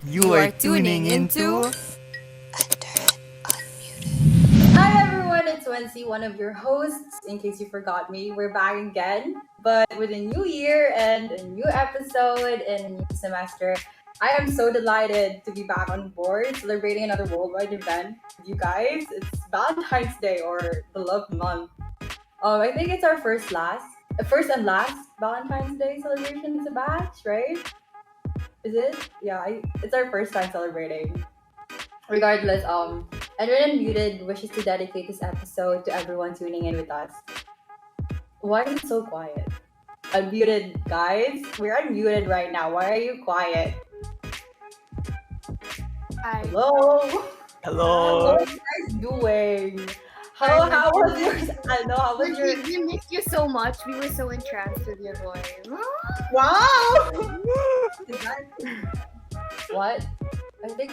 You are tuning into Enderun Unmuted. Hi everyone, it's Wency, one of your hosts. In case you forgot me, we're back again, but with a new year and a new episode and a new semester. I am so delighted to be back on board celebrating another worldwide event with you guys. It's Valentine's Day or the Love Month. I think it's our first and last Valentine's Day celebration as a batch, right? Is it? Yeah, it's our first time celebrating. Regardless, Enderun Unmuted wishes to dedicate this episode to everyone tuning in with us. Why is it so quiet? Unmuted, guys. We're unmuted right now. Why are you quiet? Hi. Hello. How hello. are you guys doing? How was yours? I know. How was your? We missed you so much. We were so entranced with your voice. Wow. Is that what? I think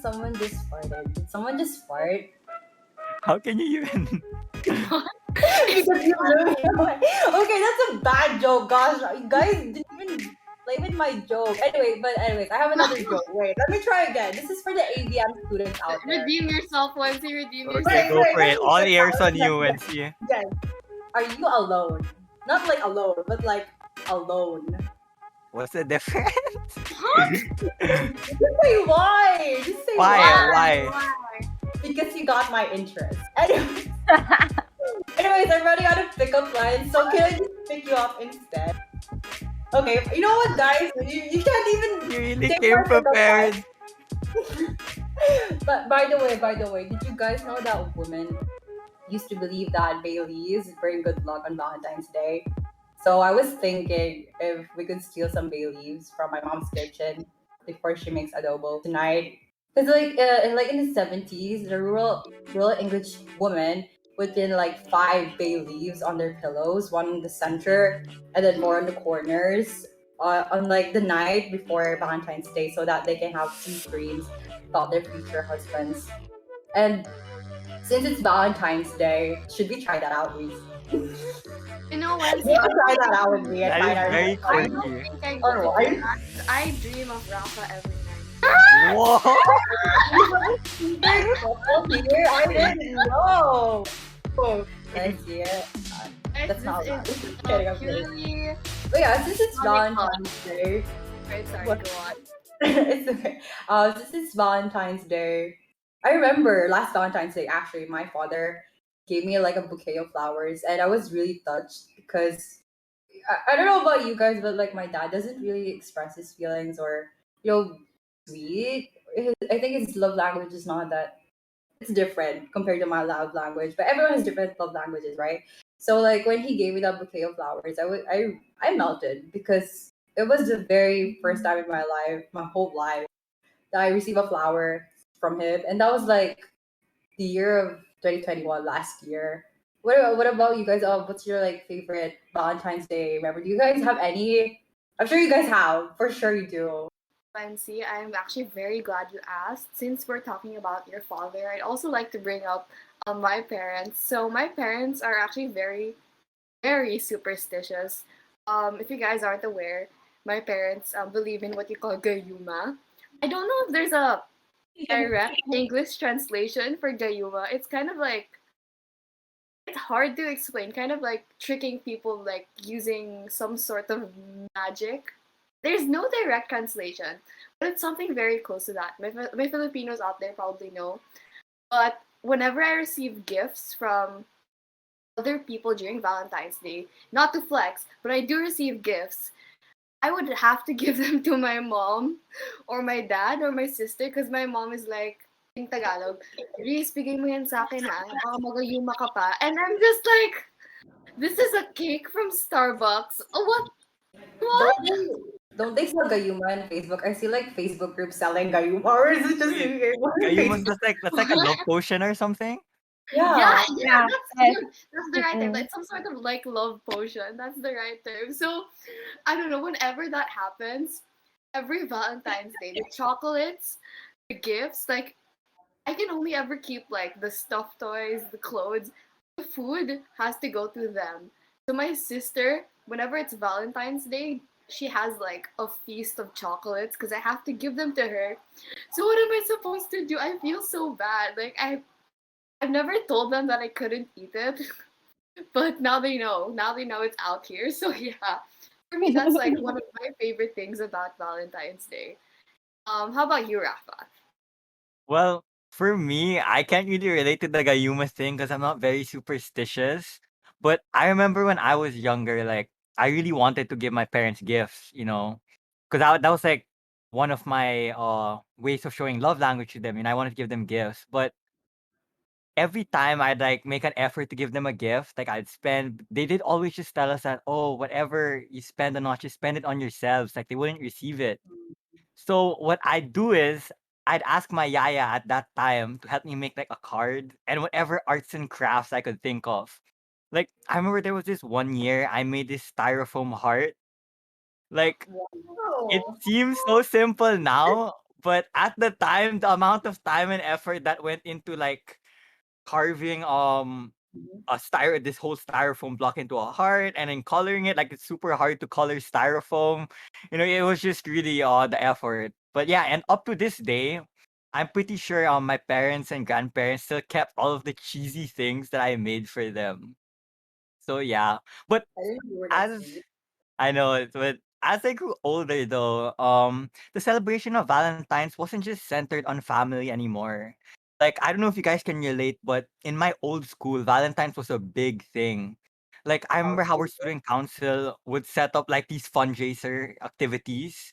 someone just farted. Did someone just fart? How can you even? Because you really okay, that's a bad joke, gosh. You guys didn't even play with my joke. Anyways, I have another joke. Wait, let me try again. This is for the ABM students out there. Redeem yourself, Wency. Redeem yourself. Okay, go for Wait, it. All ears on yes, you, yes, Wency. yes. Are you alone? Not like alone, but like alone. What's the difference? Just say why. Just say Why? Because you got my interest. Anyways, I'm running out of pickup lines, so can I just pick you up instead? Okay, you know what, guys? You can't even You really take came my pickup prepared. line. But by the way, did you guys know that women used to believe that bay leaves bring good luck on Valentine's Day? So I was thinking if we could steal some bay leaves from my mom's kitchen before she makes adobo tonight. Because like in the 70s, the rural English woman would pin like 5 bay leaves on their pillows, one in the center and then more on the corners, on like the night before Valentine's Day, so that they can have sweet dreams about their future husbands. And since it's Valentine's Day, should we try that out, Reese? You know, Wency, You wanna try that out with me and That find is out very if I I don't quirky. think I or go why? to that. I dream of Rafa every night. Whoa! Here, I didn't know. Oh, let's see it. That's not allowed. This is Kidding, I'm kidding. purely... But yeah, since it's Comic Valentine's Day, Right, sorry, What? go on. it's okay. Since it's Valentine's Day, I remember last Valentine's Day, actually, my father gave me like a bouquet of flowers, and I was really touched because I don't know about you guys, but like my dad doesn't really express his feelings or, sweet. I think his love language is not that, it's different compared to my love language, but everyone has different love languages, right? So like when he gave me that bouquet of flowers, I melted because it was the very first time in my life, my whole life, that I received a flower from him, and that was like the year of 2021, last year. What about you guys? What's your like favorite Valentine's Day? Remember, do you guys have any? I'm sure you guys have. For sure you do. Fancy. I'm actually very glad you asked. Since we're talking about your father, I'd also like to bring up my parents. So my parents are actually very, very superstitious. If you guys aren't aware, my parents believe in what you call gayuma. I don't know if there's a direct English translation for gayuma. It's kind of like, it's hard to explain, kind of like tricking people, like using some sort of magic. There's no direct translation, but it's something very close to that. My Filipinos out there probably know. But whenever I receive gifts from other people during Valentine's Day, not to flex, but I do receive gifts, I would have to give them to my mom or my dad or my sister because my mom is like, in Tagalog, Reese, bigay mo yan sa akin ha, baka magayuma ka pa. And I'm just like, this is a cake from Starbucks. Oh, what? Don't they sell gayuma on Facebook? I see like Facebook groups selling gayuma, or is it just Wait, me? Gayuman, that's like a love potion or something? Yeah. Yeah, that's the right term. Like some sort of like love potion. That's the right term. So I don't know, whenever that happens, every Valentine's Day, the chocolates, the gifts, like I can only ever keep like the stuffed toys, the clothes. The food has to go to them. So my sister, whenever it's Valentine's Day, she has like a feast of chocolates because I have to give them to her. So what am I supposed to do? I feel so bad. Like I've never told them that I couldn't eat it, but now they know. Now they know it's out here. So yeah, for me that's like one of my favorite things about Valentine's Day. How about you, Rafa? Well, for me, I can't really relate to the Gayuma thing because I'm not very superstitious. But I remember when I was younger, like I really wanted to give my parents gifts, because that was like one of my ways of showing love language to them, and I wanted to give them gifts. But every time I'd like make an effort to give them a gift, like they did always just tell us that, oh, whatever you spend on not just spend it on yourselves. Like they wouldn't receive it. So what I'd do is I'd ask my yaya at that time to help me make like a card and whatever arts and crafts I could think of. Like I remember there was this one year I made this styrofoam heart. Like it Wow. seems so simple now, but at the time the amount of time and effort that went into like carving Mhm. this whole styrofoam block into a heart and then coloring it, like it's super hard to color styrofoam. It was just really the effort. But yeah, and up to this day, I'm pretty sure my parents and grandparents still kept all of the cheesy things that I made for them. So yeah. But I didn't know you were that as sweet. I know it, but as I grew older though, the celebration of Valentine's wasn't just centered on family anymore. Like I don't know if you guys can relate, but in my old school, Valentine's was a big thing. Like I Oh, remember how our student council would set up like these fundraiser activities.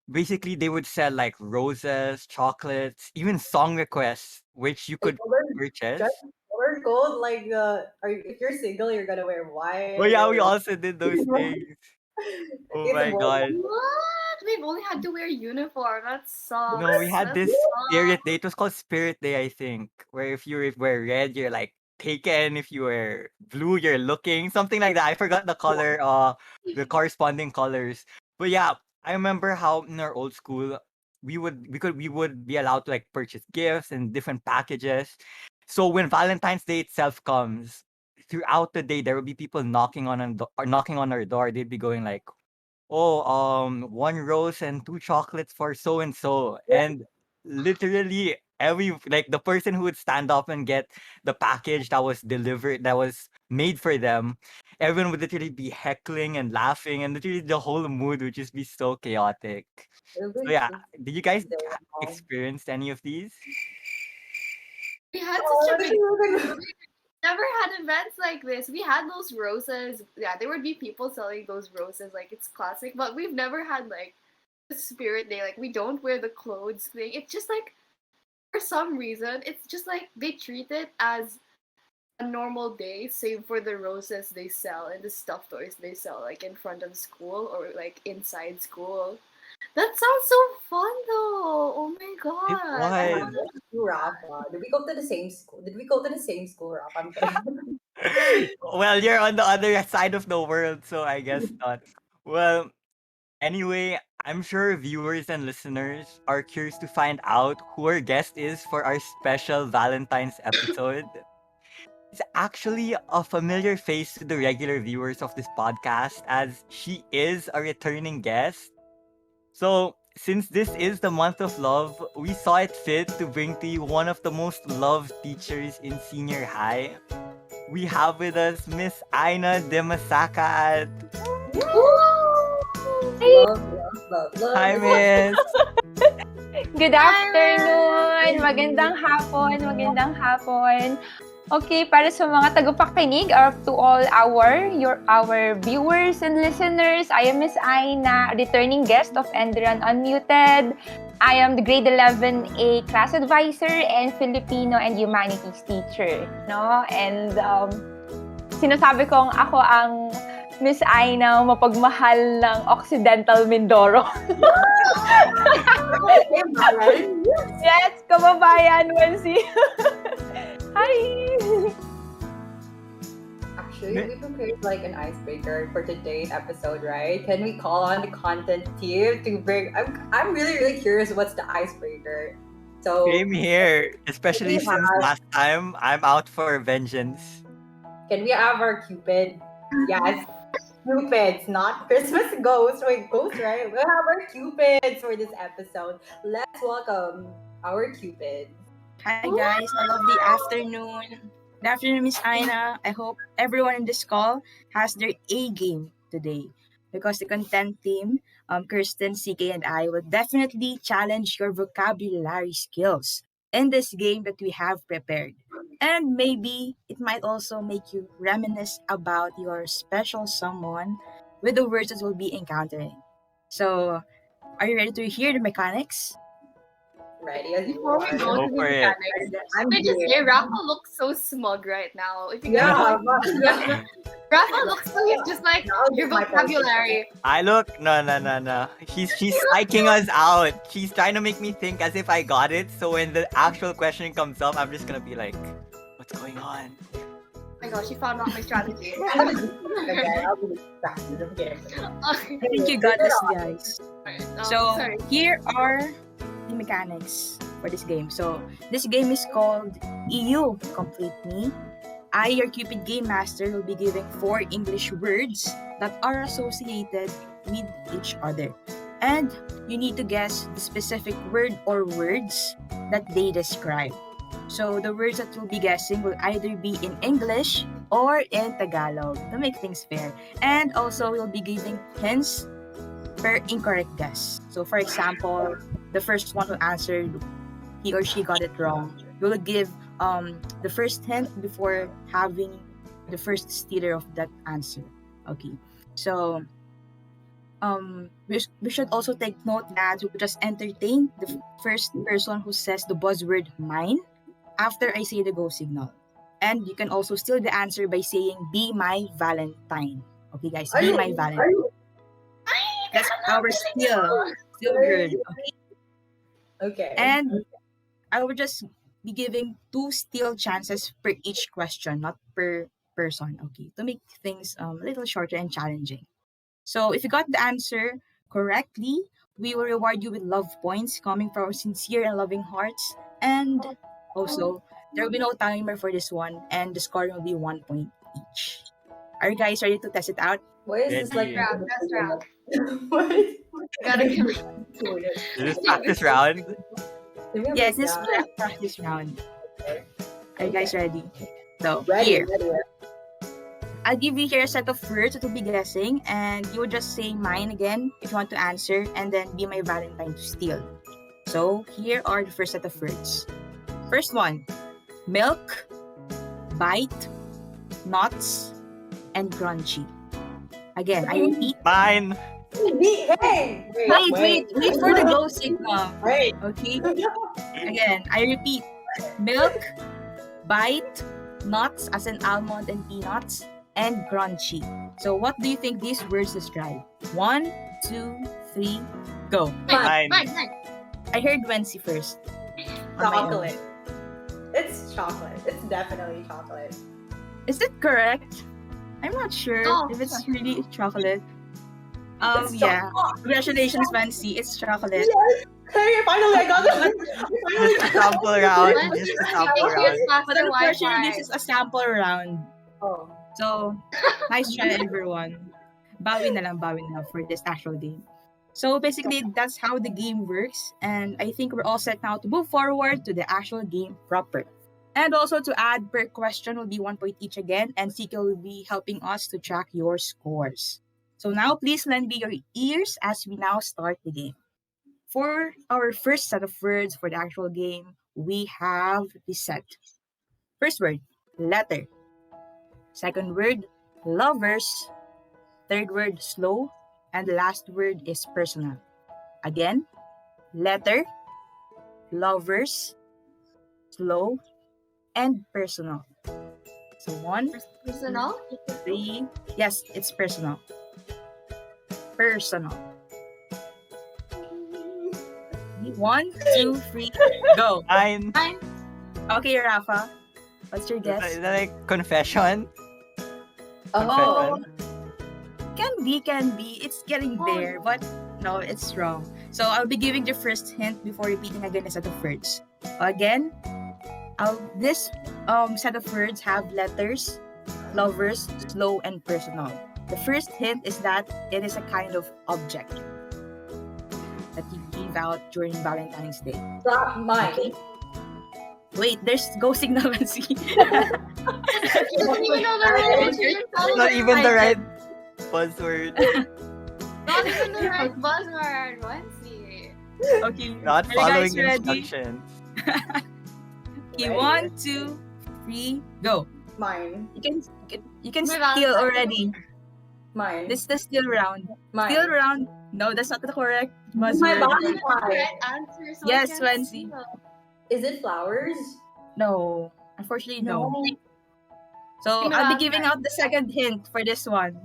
Basically, they would sell like roses, chocolates, even song requests, which you like could just purchase. color gold. Like if you're single, you're gonna wear Oh white yeah, we or also did those things. Oh it's my more. god. What? We've only had to wear uniform. That We sucks. had That this Spirit sucks. Day. It was called Spirit Day, I think. Where if you were red, you're like taken. If you were blue, you're looking. Something like that. I forgot the color, the corresponding colors. But yeah, I remember how in our old school we would be allowed to like purchase gifts and different packages. So when Valentine's Day itself comes, throughout the day there will be people knocking on our door. They'd be going like, oh, one rose and two chocolates for so and so. And literally like the person who would stand up and get the package that was delivered, that was made for them, everyone would literally be heckling and laughing, and literally the whole mood would just be so chaotic. It'll So be yeah, did you guys there now. experience any of these? We had Oh, such a that's big really good. never had events like this. We had those roses. Yeah, there would be people selling those roses, like it's classic. But we've never had like a spirit day. Like we don't wear the clothes thing. It's just like for some reason, it's just like they treat it as a normal day, save for the roses they sell and the stuffed toys they sell, like in front of school or like inside school. That sounds so fun though. Oh my It god. I was. want You, Rafa. Did we go to the same school? Did we go to the same school, Rafa? I'm kidding. Well, you're on the other side of the world, so I guess not. Well, anyway, I'm sure viewers and listeners are curious to find out who our guest is for our special Valentine's episode. It's actually a familiar face to the regular viewers of this podcast, as she is a returning guest. So, since this is the month of love, we saw it fit to bring to you one of the most loved teachers in senior high. We have with us Miss Ainah Dimasacat. Love, love, love, love Hi, is it? Miss. Good afternoon! Magandang hapon, magandang hapon. Okay, para sa mga tagapakinig or to all our viewers and listeners, I am Miss Ainah, returning guest of Enderun Unmuted. I am the grade 11A class advisor and Filipino and humanities teacher, no? And sinasabi kong ako ang Miss Ainah mapagmahal ng Occidental Mindoro. Yes, kababayan, Wensi. Hi! Actually, we prepared like an icebreaker for today's episode, right? Can we call on the content team to bring? I'm really curious. What's the icebreaker? So Same here, can we especially since have last time I'm out for vengeance. can we have our Cupid? Yes. Cupids, not Christmas ghosts. Wait, ghosts, right? We'll have our Cupids for this episode. Let's welcome our Cupids. Hi guys, I love the afternoon. Good afternoon, Miss Ainah. I hope everyone in this call has their A game today because the content team, Kirsten, CK, and I will definitely challenge your vocabulary skills in this game that we have prepared. And maybe it might also make you reminisce about your special someone with the words that we'll be encountering. So, are you ready to hear the mechanics? Ready as you Before we are. go Go to the for it. mechanics, I'm I just here. say Rafa looks so smug right now. If you guys Yeah, want, Rafa looks so he's just like I'll your give my vocabulary. I look no. She's psyching us out. She's trying to make me think as if I got it. So when the actual question comes up, I'm just gonna be like, "What's going on?" Oh my gosh, she found out my strategy. Okay, I'll be distracted. I'm kidding. Okay. I think you got this, guys. So sorry. here are the mechanics for this game. So this game is called EU Complete Me. I, your Cupid Game Master, will be giving 4 English words that are associated with each other. And you need to guess the specific word or words that they describe. So the words that you'll be guessing will either be in English or in Tagalog to make things fair. And also we'll be giving hints per incorrect guess. So for example, the first one who answered, he or she got it wrong. We'll give the first hint before having the first stealer of that answer. Okay. So we should also take note that we just entertain the first person who says the buzzword mine after I say the go signal. And you can also steal the answer by saying be my Valentine. Okay guys, be my Valentine. That's our steal word. Okay. Okay. And I will just be giving 2 steal chances per each question, not per person, okay, to make things a little shorter and challenging. So if you got the answer correctly, we will reward you with love points coming from our sincere and loving hearts. And also, there will be no timer for this one, and the score will be 1 point each. Are you guys ready to test it out? What is this like? Ready. Best round. What is Gotta give Is this practice round? Yes, this is the practice round. Are you guys ready? So, Ready. here. I'll give you here a set of words that you'll be guessing, and you will just say mine again if you want to answer, and then be my Valentine to steal. So, here are the first set of words. First one, milk, bite, nuts, and crunchy. Again, I repeat. Mine. Hey! Wait for the go signal. Wait. Okay? Again, I repeat. Milk, bite, nuts as in almond and peanuts, and crunchy. So what do you think these words describe? 1, 2, 3, go. Mine. Mine. I heard Wency first. On my own. Chocolate. It's chocolate. It's definitely chocolate. Is it correct? I'm not sure Oh, if it's really chocolate. It's Yeah. chocolate. Congratulations, Wency. It's chocolate. Yes! Hey, finally I got it! Just a sample round. Let's Just a see sample if round. it's faster But unfortunately, Wi-Fi. this is a sample round. Oh. So, nice try everyone. Bawi na lang for this actual game. So basically, that's how the game works. And I think we're all set now to move forward to the actual game proper. And also to add, per question will be 1 point each again. And CK will be helping us to track your scores. So now, please lend me your ears as we now start the game. For our first set of words for the actual game, we have this set. First word, letter. Second word, lovers. Third word, slow. And the last word is personal. Again, letter, lovers, slow, and personal. So 1, Personal? 3. Yes, it's personal. Personal. 1, 2, 3, go. Mine. Okay, Rafa. What's your Is guess? that like confession? Oh. Confession? Can be. It's getting there, but no, it's wrong. So I'll be giving the first hint before repeating again a set of words. Again, this set of words have letters, lovers, slow, and personal. The first hint is that it is a kind of object that you give out during Valentine's Day. Mine. Okay. Wait, there's go signal and see. She doesn't even know the rules. She didn't follow Not the even the rules. right buzzword. Not even the right buzzword. Onesie. Okay. Not Are you following guys ready? instructions. Okay, Ready? 1, 2, 3, go. Mine. You can My steal Valentine. already. Mine. This is the steal round. Mine. Steal round. No, that's not the correct My buzzword. Valentine. That's the correct answer, so Yes, I can't Wensi. steal. Is it flowers? No, unfortunately, no. So Give me I'll be that. giving out the second hint for this one.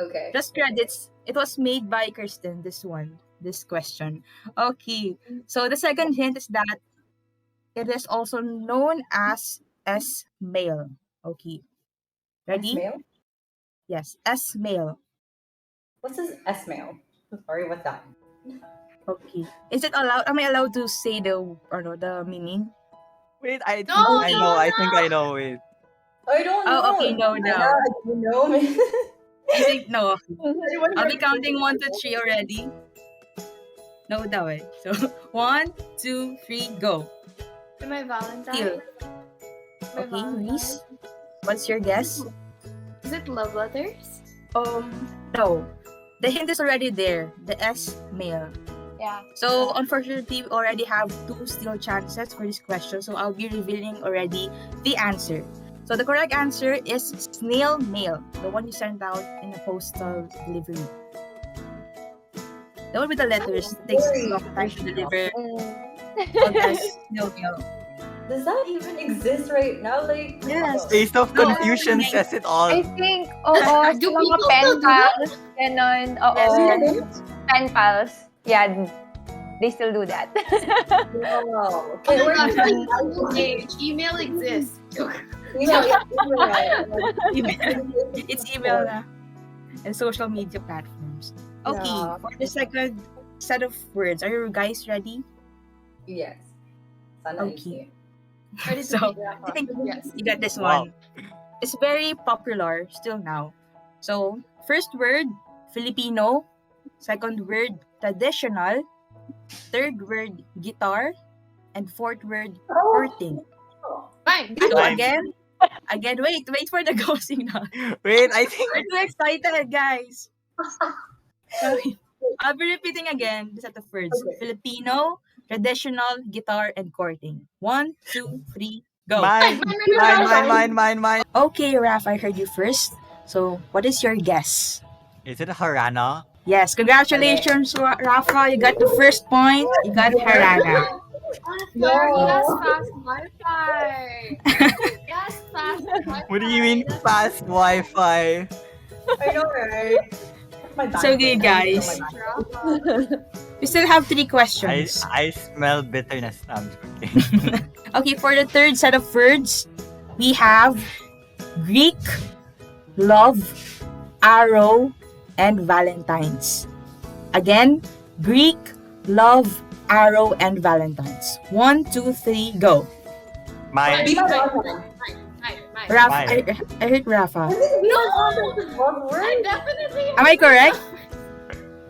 Okay. Just credits. It was made by Kirsten. This question. Okay. So the second hint is that it is also known as S male. Okay. Ready? S-mail? Yes, S male. What's this S-mail? Sorry, what's that? Okay. Is it allowed? Am I allowed to say the meaning? Wait, I think No, I no, know. I no. think I know. Wait. I don't know. Oh, okay, no, I no. don't know. You think no? Anyone I'll be ready? counting 1 to 3 already. No daw eh. So 1, 2, 3, go. My Valentine. Steal. My Okay, Valentine. Reese. What's your guess? Is it love letters? No. The hint is already there. The S male. Yeah. So unfortunately, we already have 2 still chances for this question. So I'll be revealing already the answer. So the correct answer is snail mail, the one you sent out in a postal delivery. That would be the letters. It takes a long time to deliver. Called as snail mail. Does that even exist right now? Like, Yes. Face of No, confusion I- says it all. I think, oo, sa Do mga people pen still do that? pals, ganon, oo, Yes. pen pals, yeah, they still do that. wow. Oh Okay, my we're gosh, doing I'm old age. Email exists. It's email na. And social media platforms. Okay, Yeah. for the second set of words, are you guys ready? Yes. Sana Okay. Ready to So, be I think yes. you got this Wow. one. It's very popular still now. So, first word, Filipino. Second word, traditional. Third word, guitar. And fourth word, courting. Fine. So Time. again, wait for the go signal. Wait, I think We're too excited, guys. Okay. I'll be repeating again the set of words. Okay. Filipino, traditional, guitar, and courting. 1, 2, 3, go. mine, mine. Okay, Raf, I heard you first. So, what is your guess? Is it Harana? Yes, congratulations, Rafa. You got the first point. You got Harana. Yes, fast Wi-Fi. Yes, fast Wi-Fi. What do you mean That's fast Wi-Fi? I know, right? My back. So, okay, guys. Rafa. We still have 3 I questions. I smell bitterness. No, I'm just kidding. Okay, for the third set of words, we have Greek, love, arrow, and Valentine's. Again, Greek, love, arrow, and Valentine's. 1, 2, 3, go. Mine. Be my Mine, one. mine. Rafa, Mine. I heard Rafa. No, I definitely Am I correct?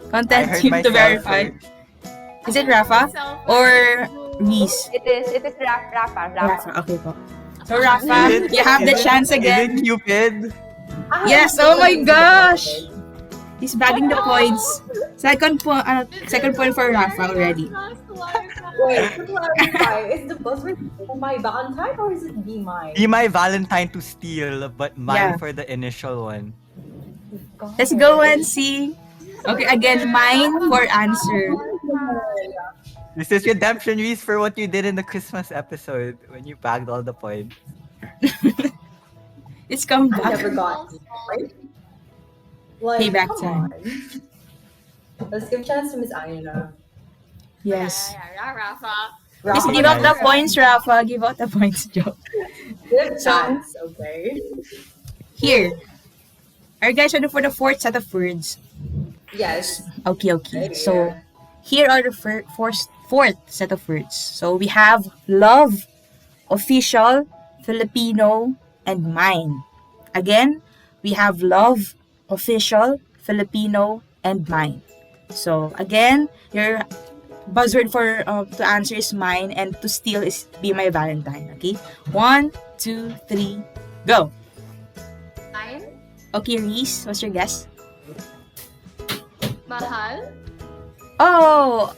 I Content heard team to myself verify. first. Is it Rafa or Reese? It is Rafa. Rafa, okay po. So Rafa, Is it- you have the is it- chance Is again. it Cupid? Yes, oh my gosh! He's bagging the points. Second point for Rafa already. Wait, to clarify, is the buzzword my Valentine or is it be mine? Be my Valentine to steal, but Yeah. mine for the initial one. Let's go and see. Okay, again, mine for answer. This is redemption, Reese, for what you did in the Christmas episode when you bagged all the points. It's come I back. never got it, right? Like, Payback come time. on. Let's give a chance to Miss Ainah. Yes. Yeah, Rafa. Please Rafa, give out the Nice. points, Rafa. Give out the points, Joe. Give a So- chance, okay? Here. Are you guys ready for the fourth set of words? Yes. Okay. So, here are the fourth set of words. So, we have love, official, Filipino, and mine. Again, we have love, official, Filipino, and mine. So again, your buzzword for to answer is mine, and to steal is be my Valentine. Okay, 1, 2, 3, go. Mine, Okay, Reese, what's your guess? mahal. Oh,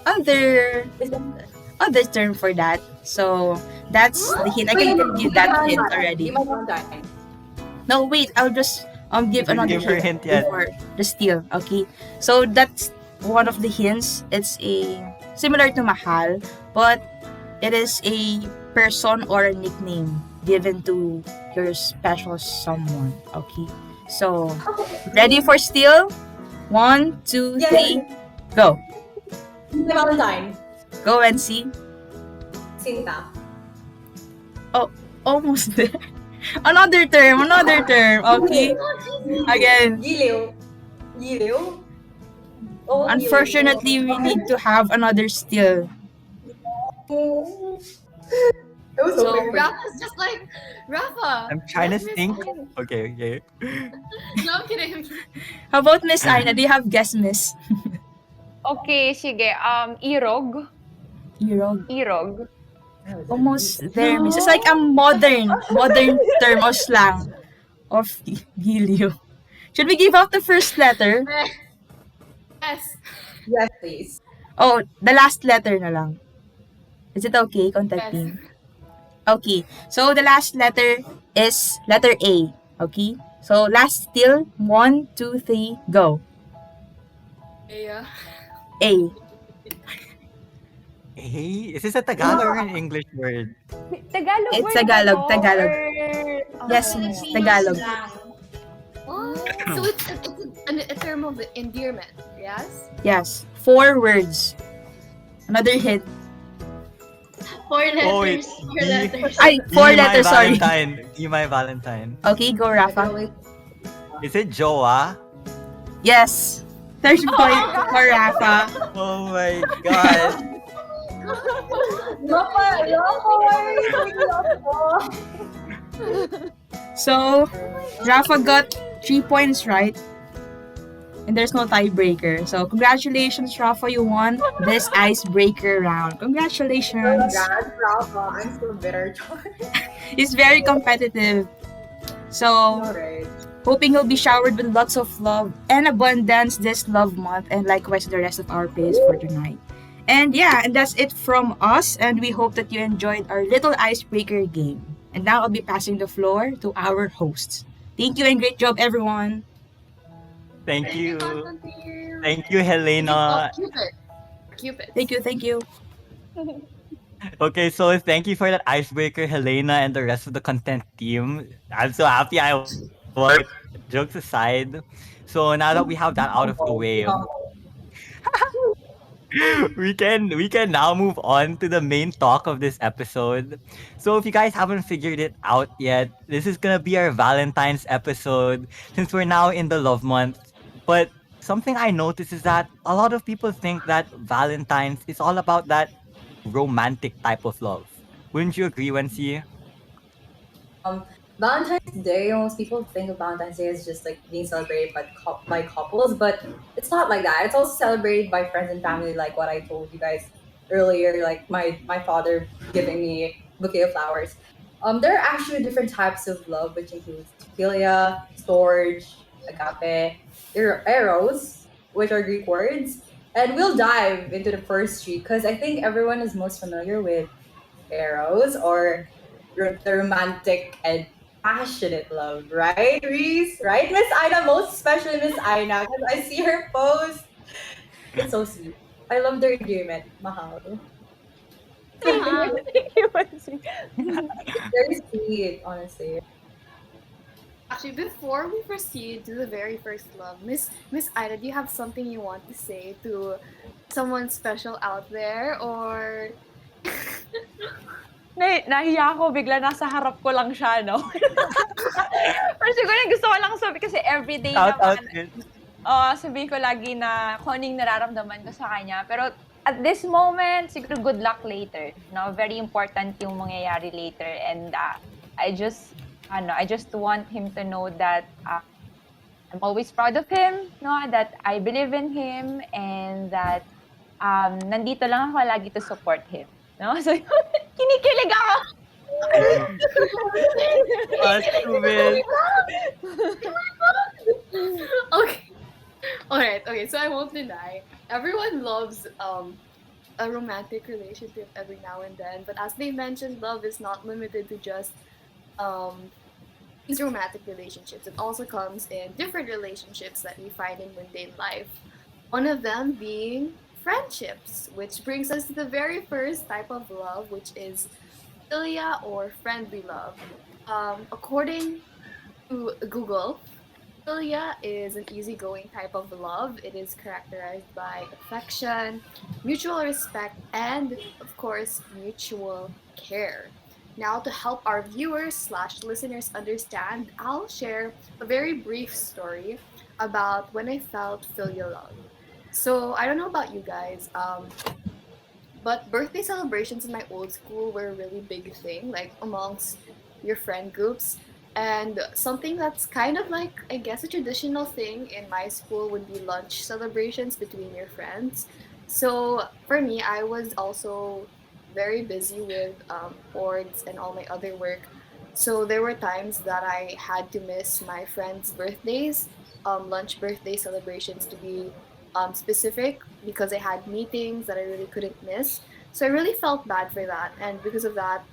other Is that- other term for that. So that's the hint. I can give that hint already. Valentine. No, wait. I'll just give Didn't another give her hint hint yet. before the steal. Okay. So that's one of the hints. It's a similar to mahal, but it is a person or a nickname given to your special someone. Okay. So ready for steal? 1, 2, Yes. 3, go. My Valentine. Go and see. Sinta. Almost there. Another term. Okay. Again. Giliw. Giliw? Oh, Unfortunately, we need to have another steal. Giliw. I was So, hoping for Rafa's just like, Rafa. I'm trying to Miss think. Ainah. Okay. No, I'm kidding. how about Miss Ainah? Do you have guess, Miss? Okay, sige. Irog. Irog. Almost there, Miss. It's like a modern term or slang of Gilio. Should we give out the first letter? Yes. Yes, please. Oh, the last letter na lang. Is it okay, contact Yes. team? Okay. So the last letter is letter A. Okay. So last steal. 1, 2, 3, go. Yeah. A. Hey, is this a Tagalog or an English word? Tagalog It's word ba Tagalog, to? Tagalog. Or- Yes, Miss. Tagalog. What? So it's a term of endearment, yes? Yes. 4 words. Another hint. 4 Oh, wait. letters. 4 letters. Ay, 4 letters, sorry. Be my Valentine. Okay, go, Rafa. Is it Joa? Yes. Third point for Rafa. Oh my god. So, Rafa got 3 points right. And there's no tiebreaker. So, congratulations, Rafa. You won this icebreaker round. Congratulations. Congrats, Rafa. I'm so bitter. It's very competitive. So, Alright. hoping you'll be showered with lots of love and abundance this love month, and likewise the rest of our plays for tonight. And yeah, and that's it from us, and we hope that you enjoyed our little icebreaker game. And now I'll be passing the floor to our hosts. Thank you and great job, everyone. Thank you. Constantine. Thank you, Helena. Cupid. Thank you. Okay, so thank you for that icebreaker, Helena, and the rest of the content team. I'm so happy I won. Jokes aside. So now that we have that out of the way, we can now move on to the main talk of this episode. So if you guys haven't figured it out yet, this is gonna be our Valentine's episode since we're now in the love month. But something I noticed is that a lot of people think that Valentine's is all about that romantic type of love. Wouldn't you agree, Wensi? Valentine's Day, most people think of Valentine's Day as just like being celebrated by couples, but it's not like that. It's also celebrated by friends and family, like what I told you guys earlier, like my father giving me a bouquet of flowers. There are actually different types of love, which includes philia, storge, agape, eros, which are Greek words. And we'll dive into the first three because I think everyone is most familiar with eros or the romantic and passionate love, right, Reese? Right, Miss Ainah? Most especially Miss Ainah, because I see her post. It's so sweet. I love their endearment. Mahal. Very sweet, honestly. Actually, before we proceed to the very first love, Miss Ida, do you have something you want to say to someone special out there, or Nahiya ako, bigla nasa harap ko lang siya, no? Pero siguro gusto ko lang sabi kasi everyday Shout out. naman, sabihin ko lagi na kung anong nararamdaman ko sa kanya. Pero at this moment, siguro good luck later. No? Very important yung mangyayari later. And I just want him to know that I'm always proud of him, no, that I believe in him and that nandito lang ako lagi to support him. No? So, kinikilig ako. Stupid. Okay. Alright, okay, so I won't deny. Everyone loves a romantic relationship every now and then, but as they mentioned, love is not limited to just um these romantic relationships. It also comes in different relationships that we find in mundane life. One of them being friendships, which brings us to the very first type of love, which is philia or friendly love. According to Google, philia is an easygoing type of love. It is characterized by affection, mutual respect, and, of course, mutual care. Now, to help our viewers slash listeners understand, I'll share a very brief story about when I felt filial love. So, I don't know about you guys, but birthday celebrations in my old school were a really big thing, like amongst your friend groups. And something that's kind of like, I guess, a traditional thing in my school would be lunch celebrations between your friends. So for me, I was also very busy with boards and all my other work. So there were times that I had to miss my friends' birthdays, lunch birthday celebrations to be specific, because I had meetings that I really couldn't miss. So I really felt bad for that. And because of that,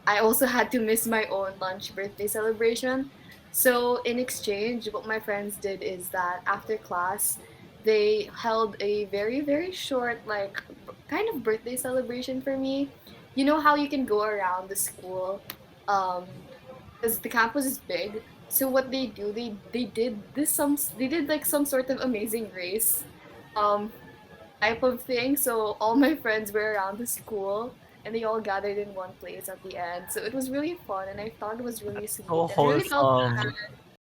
I also had to miss my own lunch birthday celebration. So in exchange, what my friends did is that after class, they held a very, very short, like, kind of birthday celebration for me. You know how you can go around the school, because the campus is big. So what they do, they did like some sort of amazing race, um, type of thing. So all my friends were around the school and they all gathered in one place at the end. So it was really fun and I thought it was really sweet. So And I really felt wholesome.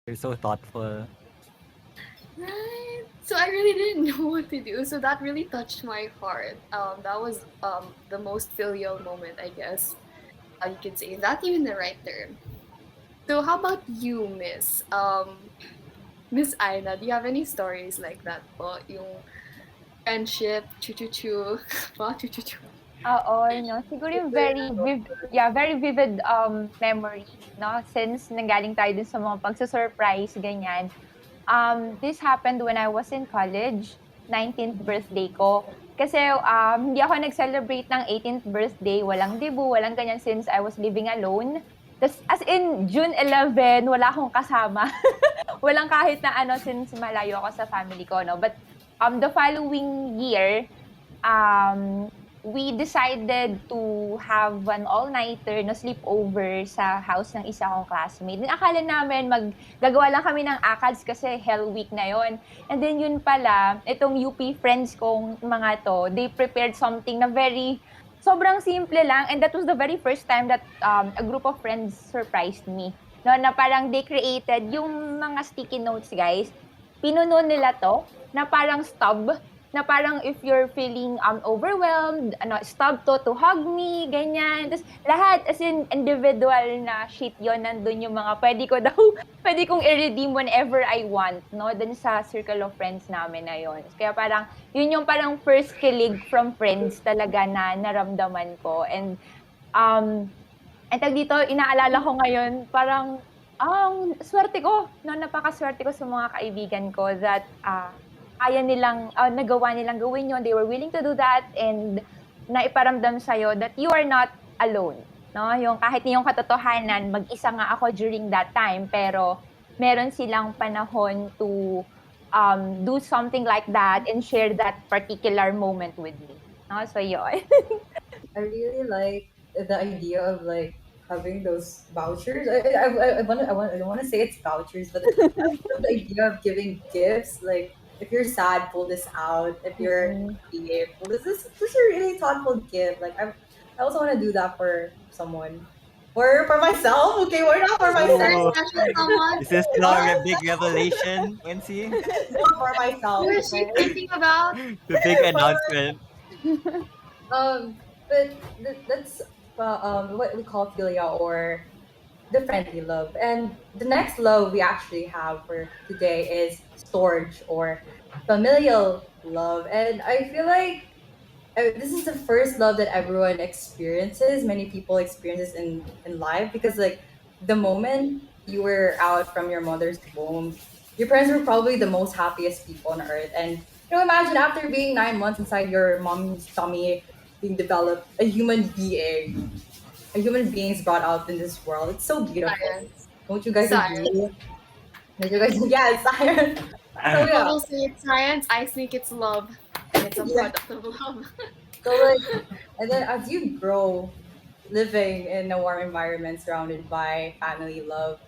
You're so thoughtful. right. So I really didn't know what to do. So that really touched my heart. That was the most filial moment, I guess. You could say. Is that even the right term? So how about you, Miss? Miss Aina, do you have any stories like that po? Yung friendship, chu-chu-chu, pa, chu-chu-chu. Oo, no? Siguro yung very vivid memory, no? Since nanggaling tayo dun sa mga pagsusurprise, ganyan. This happened when I was in college, 19th birthday ko. Kasi hindi ako nag-celebrate ng 18th birthday, walang debut, walang ganyan since I was living alone. Tas, as in, June 11, wala akong kasama. Walang kahit na ano since malayo ako sa family ko, no? But the following year, we decided to have an all-nighter na sleepover sa house ng isa kong classmate. Then akala namin gagawa lang kami ng ACADS kasi Hell Week na yon. And then yun pala, itong UP friends kong mga to, they prepared something na sobrang simple lang. And that was the very first time that a group of friends surprised me. No, na parang they created yung mga sticky notes, guys. Pinuno nila to na parang stub, na parang if you're feeling overwhelmed, stop to hug me, ganyan. Tapos lahat, as in individual na sheet yon, nandun yung mga pwede kong i-redeem whenever I want, no? Dun sa circle of friends namin na yon. Kaya parang, yun yung parang first kilig from friends talaga na naramdaman ko. And, dito, inaalala ko ngayon, parang, swerte ko, no? Napakaswerte ko sa mga kaibigan ko that, kaya nilang, nagawa nilang gawin yun. They were willing to do that and naiparamdam sa'yo that you are not alone. No? Yung kahit yung katotohanan, mag-isa nga ako during that time, pero meron silang panahon to do something like that and share that particular moment with me. No? So, yun. I really like the idea of like having those vouchers. I don't want to say it's vouchers, but I love the idea of giving gifts. Like if you're sad, pull this out. If you're happy, pull this. This is a really thoughtful gift. Like I also want to do that for someone. Or for myself. Okay, we're not for Is there a myself. special someone? Is this not a big revelation, Wincy? Not for myself. Who is she Okay? thinking about? The big announcement. But that's what we call philia or the friendly love. And the next love we actually have for today is storge or familial love. And I feel like this is the first love that everyone experiences. Many people experiences in life because like the moment you were out from your mother's womb, your parents were probably the most happiest people on earth. And imagine after being 9 months inside your mom's tummy, being developed, a human being is brought out in this world. It's so beautiful. Science. Don't you guys agree? Science. Don't you guys? Yeah, it's science. So People yeah, will say it's science. I think it's love. And it's a yeah. product of love. So like, and then as you grow, living in a warm environment surrounded by family love,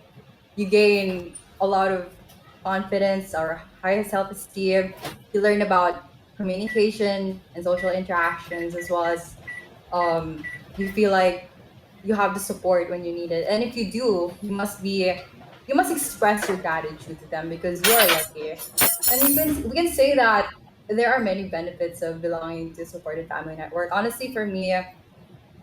you gain a lot of confidence or higher self-esteem. You learn about communication and social interactions, as well as you feel like you have the support when you need it. And if you do, you must express your gratitude to them because you are lucky. And we can say that there are many benefits of belonging to a supported family network. Honestly, for me,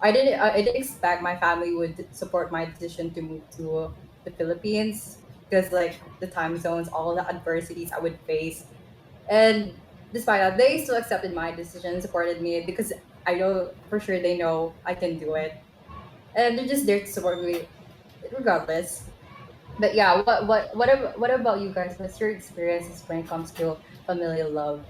I didn't expect my family would support my decision to move to the Philippines because like the time zones, all the adversities I would face. And despite that, they still accepted my decision, supported me because I know for sure they know I can do it. And they're just there to support me regardless. But yeah, what about you guys? What's your experiences when it comes to familial love?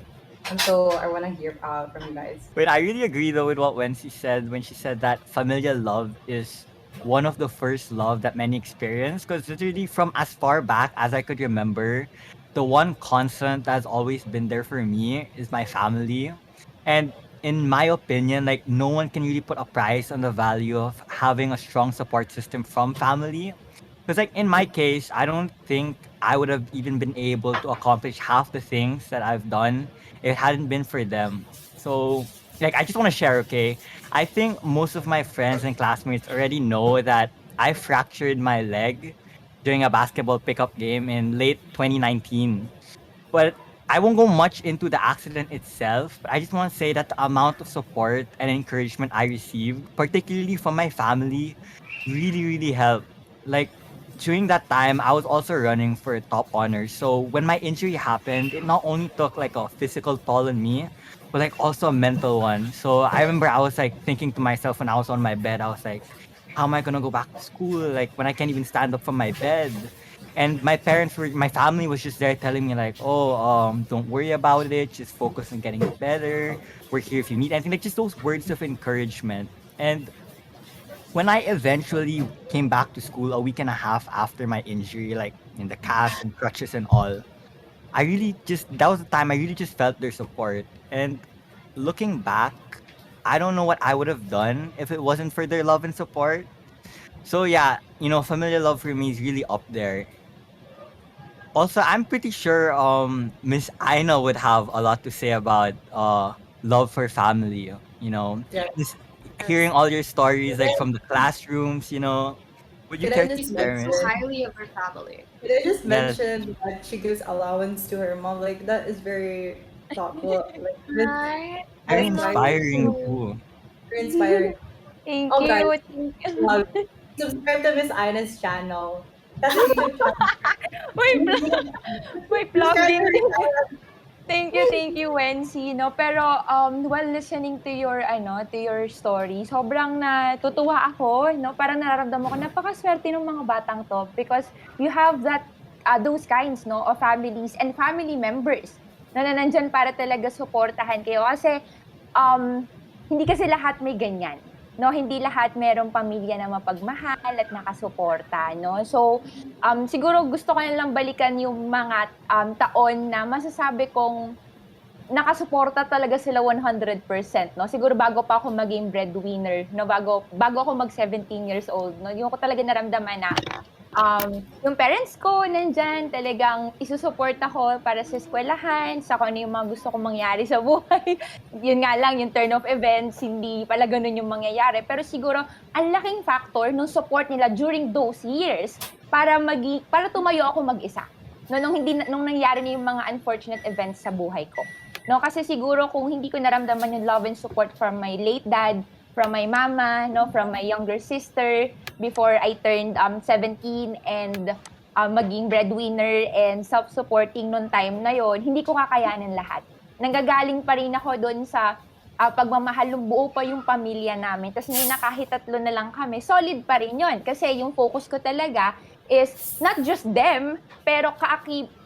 I want to hear from you guys. Wait, I really agree though with what Wency said when she said that familial love is one of the first love that many experience. Because literally from as far back as I could remember, the one constant that's always been there for me is my family. And in my opinion, like no one can really put a price on the value of having a strong support system from family. Because like in my case, I don't think I would have even been able to accomplish half the things that I've done if it hadn't been for them. So like I just want to share, okay? I think most of my friends and classmates already know that I fractured my leg during a basketball pickup game in late 2019. But I won't go much into the accident itself, but I just want to say that the amount of support and encouragement I received, particularly from my family, really, really helped. Like during that time, I was also running for top honors. So when my injury happened, it not only took like a physical toll on me, but like also a mental one. So I remember I was like thinking to myself when I was on my bed, I was like, how am I gonna go back to school? Like when I can't even stand up from my bed. And my family was just there telling me like, oh, don't worry about it. Just focus on getting better. We're here if you need anything. Like just those words of encouragement. And when I eventually came back to school a week and a half after my injury, like in the cast and crutches and all, that was the time I really just felt their support. And looking back, I don't know what I would have done if it wasn't for their love and support. So yeah, familiar love for me is really up there. Also, I'm pretty sure Miss Aina would have a lot to say about love for family, Yeah. Just hearing Yes. all your stories like from the classrooms, would you Can I care to She just share, speaks so Miss? mention? highly of her family. Can I just Yes. mention that she gives allowance to her mom? Like that is very thoughtful. Like Right? Very I that's love very, it inspiring too. too. very inspiring. Thank Oh guys, you. Thank you. love subscribe to Miss Ina's channel. That's a YouTube channel. May, may plug Subscribe to din. her Thank you, Wency, no? Pero, while listening to to your story, sobrang natutuwa ako, no? Parang nararamdaman ko, napakaswerte ng mga batang 'to because you have those kinds, no, of families and family members na nandiyan para talaga suportahan kayo. Kasi, um, hindi kasi lahat may ganyan, no? Hindi lahat merong pamilya na mapagmahal at nakasuporta, no? So, siguro gusto ko na lang balikan yung mga, taon na masasabi kong nakasuporta talaga sila 100%, no? Siguro bago pa ako maging breadwinner, no? Bago ako mag 17 years old, no? Yung ko talaga naramdaman na yung parents ko nandiyan, talagang isu-support ako para sa eskwelahan, sa kung ano yung mga gusto kong mangyari sa buhay. Yun nga lang, yung turn of events, hindi pala ganun yung mangyayari. Pero siguro, ang laking factor nung support nila during those years para tumayo ako mag-isa. No, nung nangyari na yung mga unfortunate events sa buhay ko. No, kasi siguro kung hindi ko naramdaman yung love and support from my late dad, from my mama, no, from my younger sister, before I turned 17 and maging breadwinner and self-supporting noong time na yon, hindi ko kakayanin lahat. Nanggagaling pa rin ako doon sa pagmamahal, buo pa yung pamilya namin. Tapos ngayon na kahit 3 na lang kami, solid pa rin yun. Kasi yung focus ko talaga is not just them, pero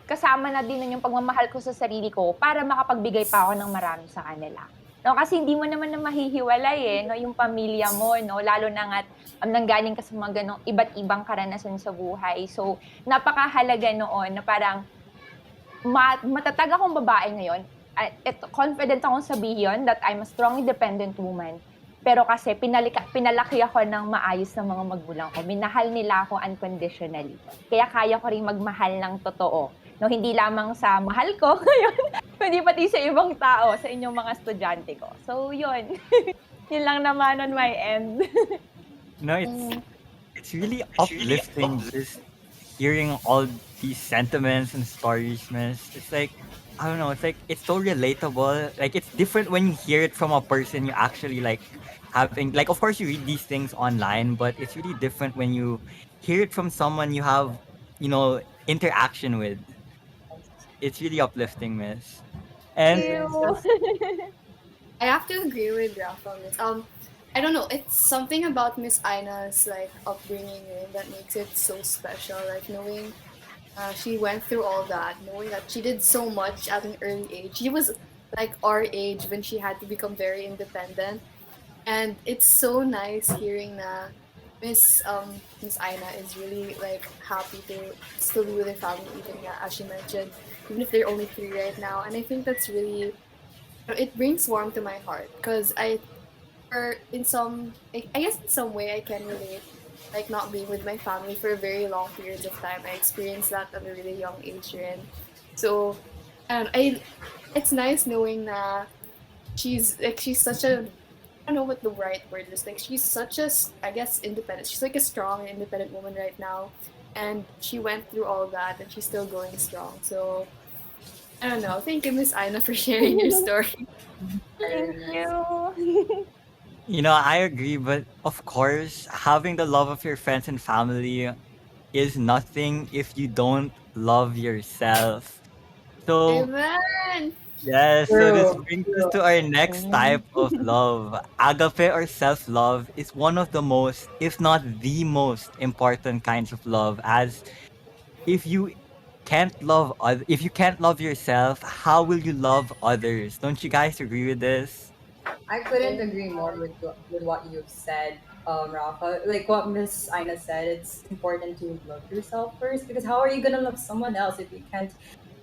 kasama na din nun yung pagmamahal ko sa sarili ko para makapagbigay pa ako ng marami sa kanila. No, kasi hindi mo naman na mahihiwalay no, yung pamilya mo, no, lalo na nga't nanggaling ka sa mga ganong iba't ibang karanasan sa buhay. So, napakahalaga noon na parang matatag akong babae ngayon. Confident akong sabihin that I'm a strong, independent woman. Pero kasi pinalaki ako ng maayos ng mga magulang ko. Minahal nila ako unconditionally. Kaya kaya ko rin magmahal ng totoo. No, hindi lamang sa mahal ko ngayon, kundi pati sa ibang tao, sa inyong mga estudyante ko. So, yun. Yun lang naman on my end. No, it's really uplifting just hearing all these sentiments and stories, miss. It's like, I don't know, it's so relatable. Like, it's different when you hear it from a person you actually like having, like, of course you read these things online, but it's really different when you hear it from someone you have, interaction with. It's really uplifting, miss. And I have to agree with Rafa on this. I don't know. It's something about Miss Ainah's like upbringing that makes it so special. Like knowing she went through all that, knowing that she did so much at an early age. She was like our age when she had to become very independent, and it's so nice hearing that Miss Ainah is really like happy to still be with her family, even as she mentioned, even if they're only 3 right now. And I think that's really, it brings warmth to my heart because I guess in some way I can relate, like not being with my family for very long periods of time. I experienced that at a really young age, and so, it's nice knowing that she's such a, I don't know what the right word is. Like she's such a, I guess, independent. She's like a strong and independent woman right now, and she went through all that, and she's still going strong. So, I don't know. Thank you, Miss Ainah, for sharing your story. Thank you. I agree, but of course, having the love of your friends and family is nothing if you don't love yourself. So, Amen. yes, so this True. brings us to our next type of love. Agape or self-love is one of the most, if not the most important kinds of love, as if you if you can't love yourself, how will you love others? Don't you guys agree with this? I couldn't agree more with what you've said, Rafa. Like what Miss Aina said, it's important to love yourself first because how are you gonna love someone else if you can't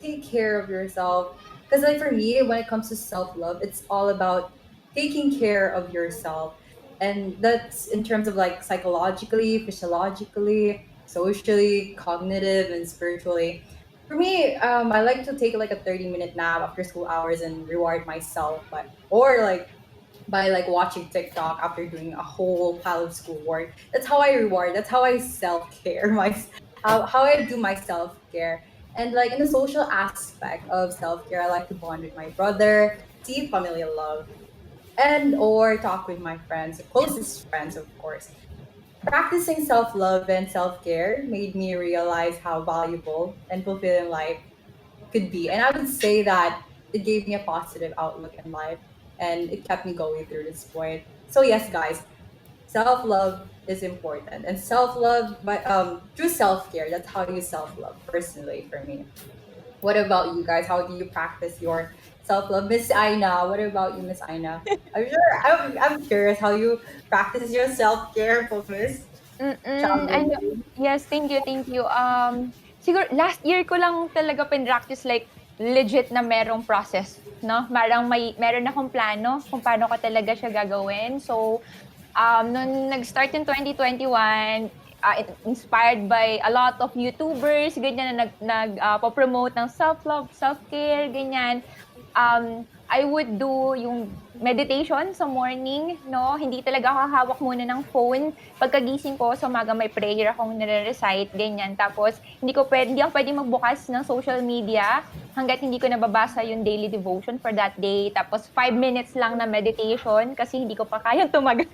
take care of yourself? Because like for me, when it comes to self love, it's all about taking care of yourself, and that's in terms of like psychologically, physiologically, socially, cognitive, and spiritually. For me, I like to take like a 30-minute nap after school hours and reward myself, or like by like watching TikTok after doing a whole pile of schoolwork. That's how I reward. That's how I self care. How I do my self care. And like in the social aspect of self care, I like to bond with my brother, see familial love, and or talk with my friends, closest friends, of course. Practicing self love and self care made me realize how valuable and fulfilling life could be. And I would say that it gave me a positive outlook in life and it kept me going through this point. So yes, guys, self love is important, and self love, but through self care, that's how you self love. Personally, for me. What about you guys? How do you practice your self love, Miss Aina? What about you, Miss Aina? I'm curious how you practice your self care, Miss. Yes, thank you, thank you. Siguro last year ko lang talaga pinractice like legit na merong process, no? Meron akong plano kung paano ko talaga siya gagawin. So, nung nag-start in 2021, inspired by a lot of YouTubers, ganyan na promote ng self-love, self-care, ganyan. I would do yung meditation sa morning, no? Hindi talaga ako hawak muna ng phone. Pagkagising ko sa umaga may prayer akong nire-recite, ganyan. Tapos hindi ako pwede magbukas ng social media hangga't hindi ko nababasa yung daily devotion for that day. Tapos 5 minutes lang na meditation kasi hindi ko pa kayang tumagal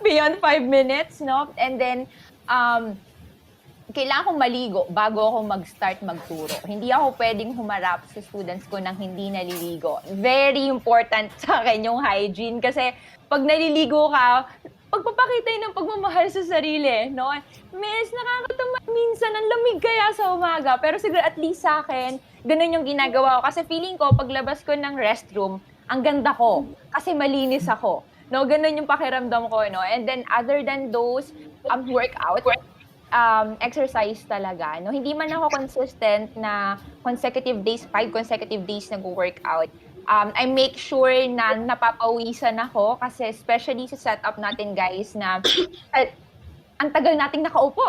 beyond 5 minutes, no? And then kailangan kong maligo bago ako mag-start magturo. Hindi ako pwedeng humarap sa students ko nang hindi naliligo. Very important sa akin yung hygiene kasi pag naliligo ka, pagpapakita yun ng pagmamahal sa sarili, no? Miss, nakakatamad minsan, ang lamig kaya sa umaga. Pero siguro at least sa akin, ganun yung ginagawa ko. Kasi feeling ko, paglabas ko ng restroom, ang ganda ko. Kasi malinis ako. No, ganun yung pakiramdam ko, no? And then, other than those, workout, exercise talaga, no? Hindi man ako consistent na consecutive days, 5 consecutive days nag-workout. I make sure na napapawisan ako kasi especially sa setup natin, guys, na ang tagal nating nakaupo,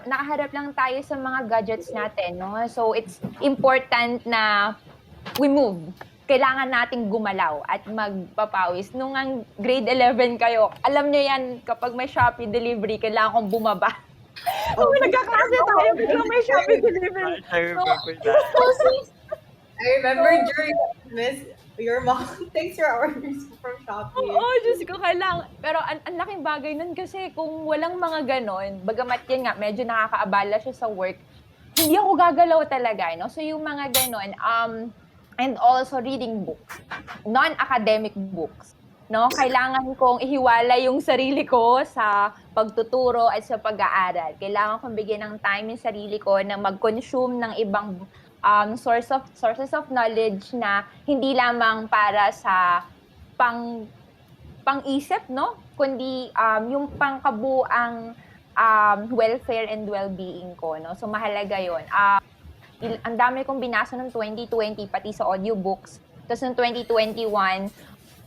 nakaharap lang tayo sa mga gadgets natin, no? So, it's important na we move. Kailangan nating gumalaw at magpapawis. Nung ang grade 11 kayo, alam nyo yan, kapag may Shopee delivery, kailangan kong bumaba. Kung nagkaklase tayo, biglang may Shopee delivery. I remember that. I remember during Miss, your mom takes your orders from Shopee. Oo, Diyos ko, kailangan. Pero ang laking bagay nun kasi kung walang mga ganon, bagamat yan nga, medyo nakakaabala siya sa work, hindi ako gagalaw talaga, no? So yung mga ganon, and also reading books, non-academic books, no? Kailangan kong ihiwala yung sarili ko sa pagtuturo at sa pag-aaral. Kailangan kong bigyan ng time yung sarili ko na mag-consume ng ibang sources of knowledge na hindi lamang para sa pang-isip, no? Kundi yung pangkabuang welfare and well-being ko, no? So mahalaga 'yon. Ang dami kong binasa noong 2020 pati sa audiobooks. Tapos noong 2021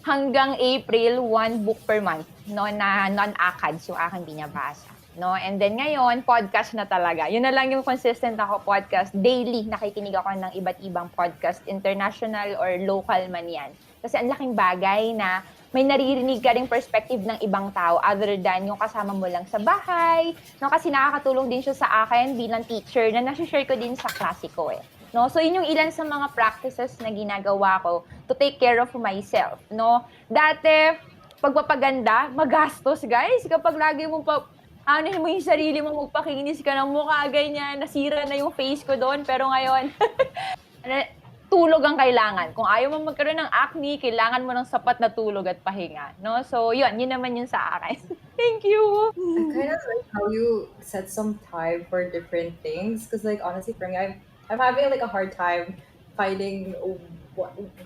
hanggang April, 1 book per month, no, na non-ACADS yung aking binabasa. No? And then ngayon, podcast na talaga. Yun na lang yung consistent ako podcast. Daily, nakikinig ako ng iba't ibang podcast, international or local man yan. Kasi ang laking bagay na may naririnig ka ring perspective ng ibang tao other than yung kasama mo lang sa bahay. No? Kasi nakakatulong din siya sa akin bilang teacher na nasi-share ko din sa klase ko eh. No? So yun yung ilan sa mga practices na ginagawa ko to take care of myself. No? Dati, pagpapaganda, magastos guys. Kapag lagi mo mo yung sarili mo, magpakinis ka ng mukha, ganyan, nasira na yung face ko doon. Pero ngayon, tulog ang kailangan. Kung ayaw mo magkaroon ng acne, kailangan mo ng sapat na tulog at pahinga. No? So, yun naman yun sa akin. Thank you! I kind of like how you set some time for different things. Because, like, honestly, for me, I'm having, like, a hard time finding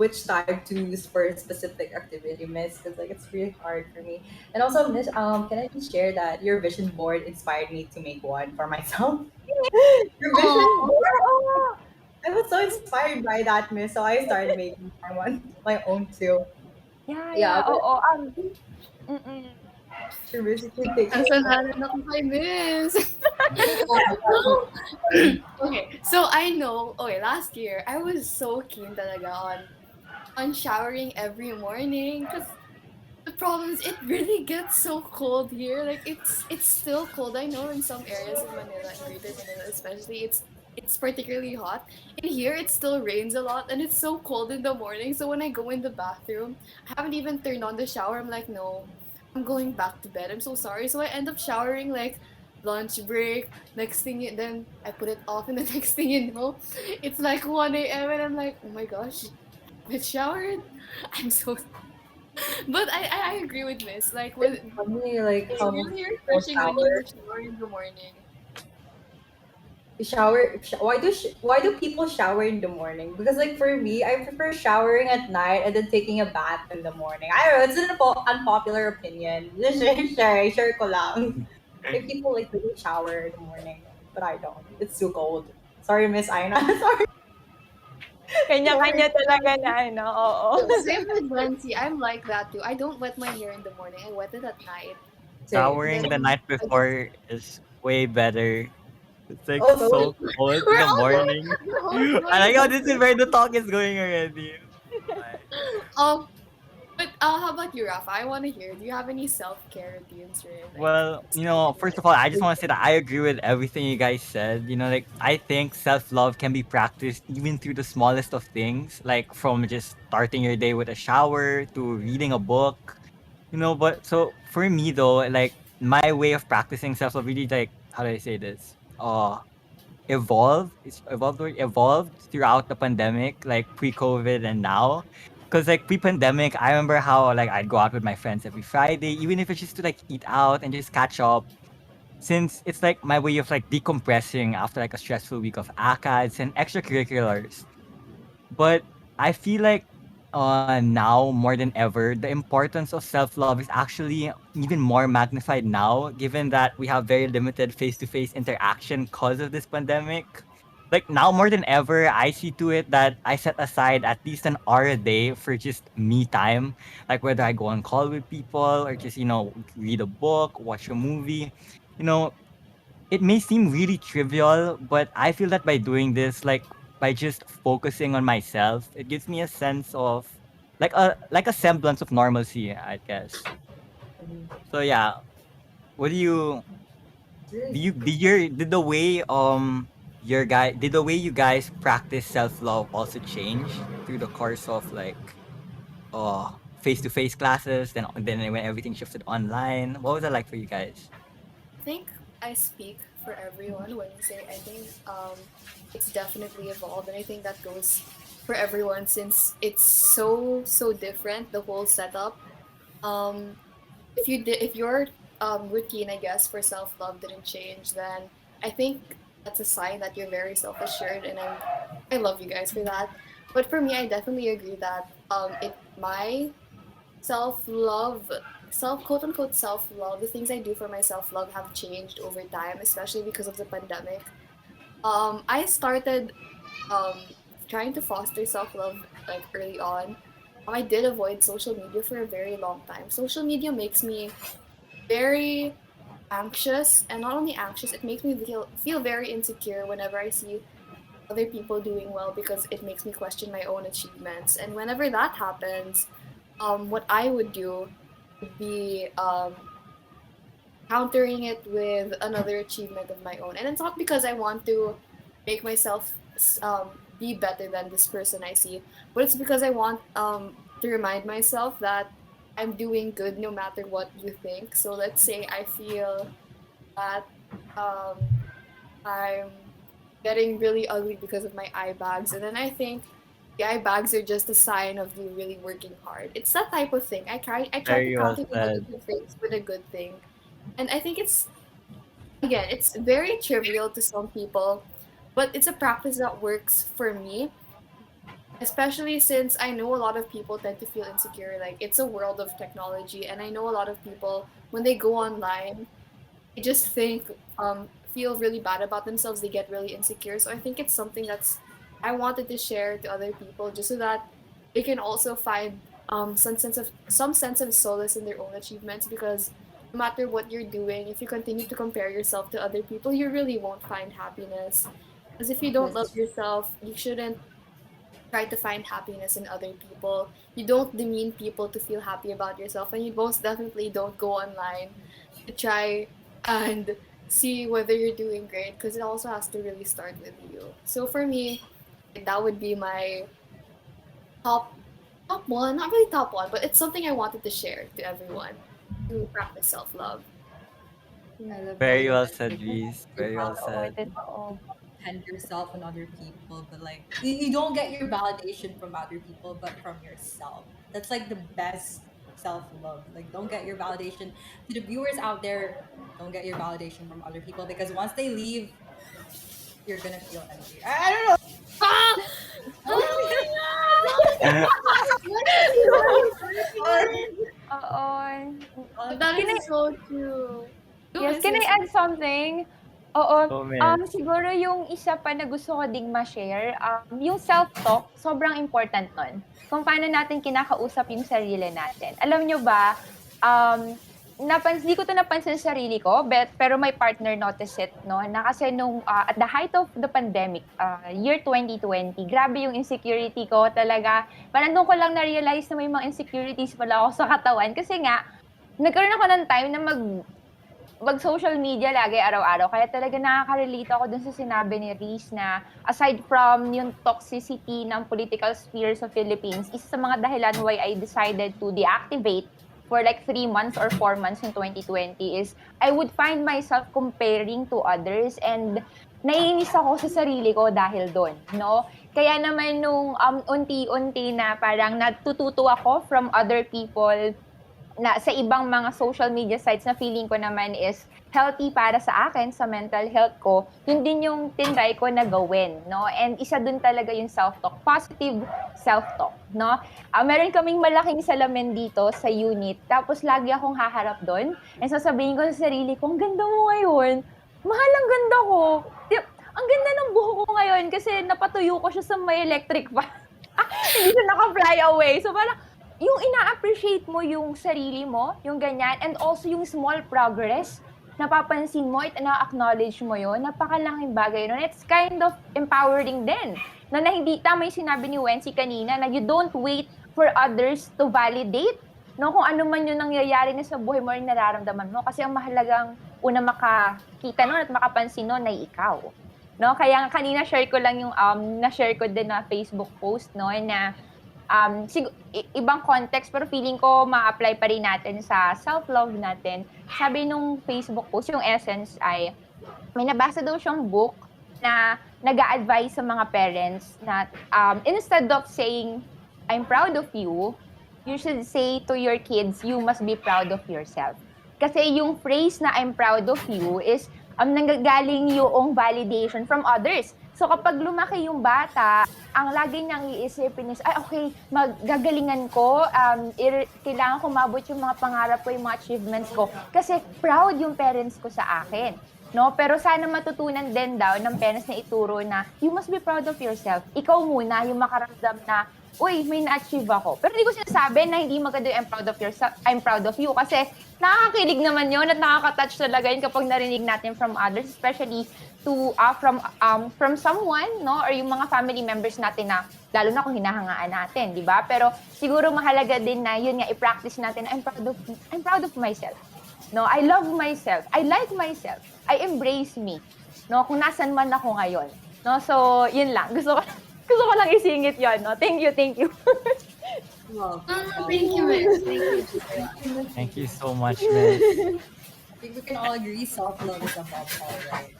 which time to use for a specific activity, Miss, because like it's really hard for me. And also, Miss, can I just share that your vision board inspired me to make one for myself? Your vision board. I was so inspired by that, Miss. So I started making one, my own too. Yeah. Oo. She basically takes. Kasalanan ako kay Miss. Okay, so I know, last year, I was so keen talaga on showering every morning because the problem is it really gets so cold here. Like it's still cold. I know in some areas in Manila, in Greater Manila especially, it's particularly hot. And here it still rains a lot and it's so cold in the morning. So when I go in the bathroom, I haven't even turned on the shower. I'm like, no, I'm going back to bed. I'm so sorry. So I end up showering like lunch break. Next thing, then I put it off, and the next thing you know, it's like 1 a.m. and I'm like, oh my gosh, I showered. I'm so. But I agree with Miss. Like when Funny, like it's really refreshing when you shower in the morning. Why do people shower in the morning? Because like for me, I prefer showering at night and then taking a bath in the morning. I don't know, it's an unpopular opinion. Share ko lang. Like people like really shower in the morning, but I don't. It's too cold. Sorry, Miss Ainah. Sorry. Kanya-kanya talaga na, oo. Same with Nancy. I'm like that too. I don't wet my hair in the morning. I wet it at night. Showering the night before is way better. It's like Oh, so cold in the morning. I like how this is where the talk is going already. But how about you, Rafa? I want to hear. Do you have any self-care routines? Well, first of all, I just want to say that I agree with everything you guys said. Like I think self-love can be practiced even through the smallest of things, like from just starting your day with a shower to reading a book. But so for me though, like my way of practicing self-love really like how do I say this? Evolved throughout the pandemic, like pre-COVID and now. Because like pre-pandemic, I remember how like I'd go out with my friends every Friday, even if it's just to like eat out and just catch up. Since it's like my way of like decompressing after like a stressful week of ACADS and extracurriculars. But I feel like now more than ever, the importance of self-love is actually even more magnified now, given that we have very limited face-to-face interaction because of this pandemic. Like now more than ever, I see to it that I set aside at least an hour a day for just me time. Like whether I go on call with people or just, read a book, watch a movie. You know, it may seem really trivial, but I feel that by doing this, like by just focusing on myself, it gives me a sense of like a semblance of normalcy, I guess. Mhm. So yeah, what It's really did the way did the way you guys practice self love also change through the course of like face to face classes, then when everything shifted online? What was that like for you guys? I think I speak for everyone when you say I think it's definitely evolved, and I think that goes for everyone since it's so different, the whole setup. Um, if your routine, I guess, for self love didn't change, then I think that's a sign that you're very self assured, and I love you guys for that. But for me, I definitely agree that my self love, self quote unquote self love, the things I do for my self love have changed over time, especially because of the pandemic. I started um trying to foster self love like early on. I did avoid social media for a very long time. Social media makes me very anxious, and not only anxious, it makes me feel very insecure whenever I see other people doing well because it makes me question my own achievements. And whenever that happens, what I would do would be countering it with another achievement of my own. And it's not because I want to make myself be better than this person I see, but it's because I want to remind myself that I'm doing good no matter what you think. So let's say I feel that um, I'm getting really ugly because of my eye bags, and then I think the eye bags are just a sign of you really working hard. It's that type of thing. I try to Very well counter the said. negative things with a good thing, and I think it's very trivial to some people, but it's a practice that works for me, especially since I know a lot of people tend to feel insecure. Like it's a world of technology, and I know a lot of people when they go online they just feel really bad about themselves. They get really insecure. So I think it's something that's I wanted to share to other people just so that they can also find some sense of solace in their own achievements, because no matter what you're doing, if you continue to compare yourself to other people, you really won't find happiness. Because if you don't love this. yourself, you shouldn't try to find happiness in other people. You don't demean people to feel happy about yourself, and you most definitely don't go online to try and see whether you're doing great, because it also has to really start with you. So for me, that would be my top top one, not really top one, but it's something I wanted to share to everyone to practice self-love. I love how Very you well said, mentioned Reese. you Very have well Oo, said. totoo. depend yourself on other people, but like you don't get your validation from other people, but from yourself. That's like the best self love. Like, don't get your validation to the viewers out there. Don't get your validation from other people because once they leave, you're gonna feel empty. I don't know. Ah! Oh Oo. my god! That Can I is so true. Yes, Yes, can I yes. add something? Oo, Comments. siguro yung isa pa na gusto ko ding ma-share, yung self-talk, sobrang important nun. Kung paano natin kinakausap yung sarili natin. Alam nyo ba, di ko 'to napansin sa sarili ko, pero my partner noticed it 'no, na kasi nung, at the height of the pandemic, year 2020, grabe yung insecurity ko talaga. Parang dun ko lang na-realize na may mga insecurities pala ako sa katawan kasi nga, nagkaroon ako ng time na mag-social media lagi araw-araw kaya talaga nakaka-relate ako dun sa sinabi ni Reese na aside from yung toxicity ng political sphere sa Philippines, isa sa mga dahilan why I decided to deactivate for like 3 months or 4 months in 2020 is I would find myself comparing to others and naiinis ako sa sarili ko dahil doon, no? Kaya naman nung unti-unti na parang natututo ako from other people na sa ibang mga social media sites na feeling ko naman is healthy para sa akin, sa mental health ko, yun din yung tinry ko na gawin, no? And isa dun talaga yung self-talk, positive self-talk, no? Meron kaming malaking salamin dito sa unit, tapos lagi akong haharap doon, and sasabihin ko sa sarili ko, ang ganda mo ngayon, mahal ang ganda ko, ang ganda ng buhok ko ngayon kasi napatuyo ko siya sa may electric fan. Hindi siya naka-fly away. So parang, yung ina-appreciate mo yung sarili mo, yung ganyan, and also yung small progress, napapansin mo, na-acknowledge mo yun, napakalaking bagay nun. It's kind of empowering din. Na hindi, tama yung sinabi ni Wency kanina, na you don't wait for others to validate, no, kung ano man yung nangyayari na sa buhay mo rin nararamdaman mo. Kasi ang mahalagang una makakita nun at makapansin nun ay ikaw. No, kaya kanina share ko lang yung na-share ko din na Facebook post, no, na ibang context pero feeling ko ma-apply pa rin natin sa self-love natin. Sabi nung Facebook post, yung essence ay may nabasa daw siyang book na nag-a-advise sa mga parents na instead of saying I'm proud of you, you should say to your kids, you must be proud of yourself. Kasi yung phrase na I'm proud of you is nanggagaling yung validation from others. So kapag lumaki yung bata, ang lagi niyang iisipin is, ay okay, magagalingan ko, kailangan ko mabot yung mga pangarap ko, yung mga achievements ko. Kasi proud yung parents ko sa akin. No? Pero sana matutunan din daw ng parents na ituro na, you must be proud of yourself. Ikaw muna yung makaramdam na, uy, may na-achieve ako. Pero hindi ko sinasabi na hindi maganda yung I'm proud of you. Kasi nakakakilig naman yun at nakaka-touch talaga yun kapag narinig natin from others, especially from someone, no? Or yung mga family members natin na, lalo na kung hinahangaan natin, di ba? Pero siguro mahalaga din na yun nga, i-practice natin, I'm proud of myself. No, I love myself. I like myself. I embrace me. No, kung nasan man ako ngayon. No, so yun lang. Gusto ko lang isingit yun, no? Thank you. Wow. Thank you, Miss. Thank you so much, Miss. I think we can all agree self-love is above all, right?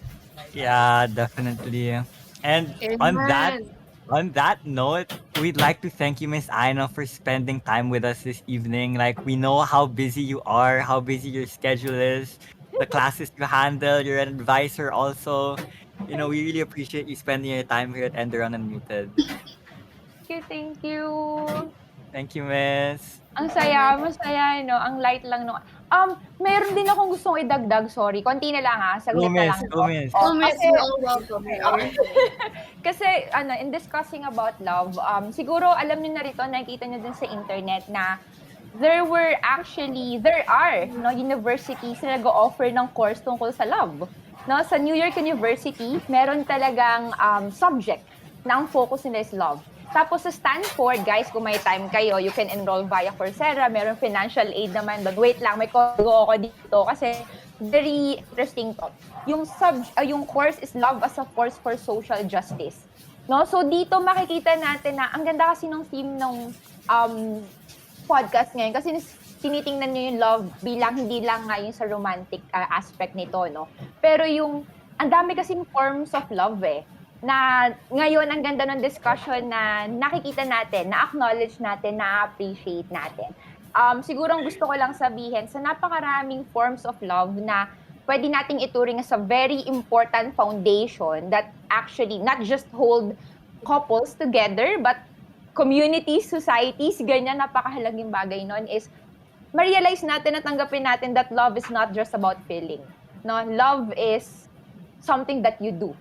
Yeah, definitely. And on that note, we'd like to thank you, Miss Ainah, for spending time with us this evening. Like, we know how busy you are, how busy your schedule is, the classes you handle, you're an advisor also. You know, we really appreciate you spending your time here at Enderun Unmuted. Thank you. Thank you, Miss. Ang saya, masaya, no? Ang light lang, no? Meron din akong gustong idagdag, sorry. Konti na lang, ha? Saglit na lang. Go, Miss. Oh, Miss, Kasi- you're all welcome. Kasi, in discussing about love, siguro, alam niyo na rito, nakikita niyo din sa internet na there are, no, universities na nag-offer ng course tungkol sa love. No, sa New York University, meron talagang subject na ang focus nila is love. Tapos sa Stanford, guys, kung may time kayo, you can enroll via Coursera. Meron financial aid naman doon. Wait lang, may kogo ako dito kasi very interesting to. Yung course is Love as a Force for Social Justice. No, so dito makikita natin na ang ganda kasi ng theme ng podcast ngayon kasi tinitingnan nyo yung love bilang hindi lang nga yung sa romantic aspect nito, no? Pero yung, ang dami kasing forms of love na ngayon ang ganda ng discussion na nakikita natin, na-acknowledge natin, na-appreciate natin. Siguro ang gusto ko lang sabihin, sa napakaraming forms of love na pwede nating ituring as a very important foundation that actually not just hold couples together, but communities, societies, ganyan, napakahalagang bagay nun is ma-realize natin at tanggapin natin that love is not just about feeling. No, love is something that you do.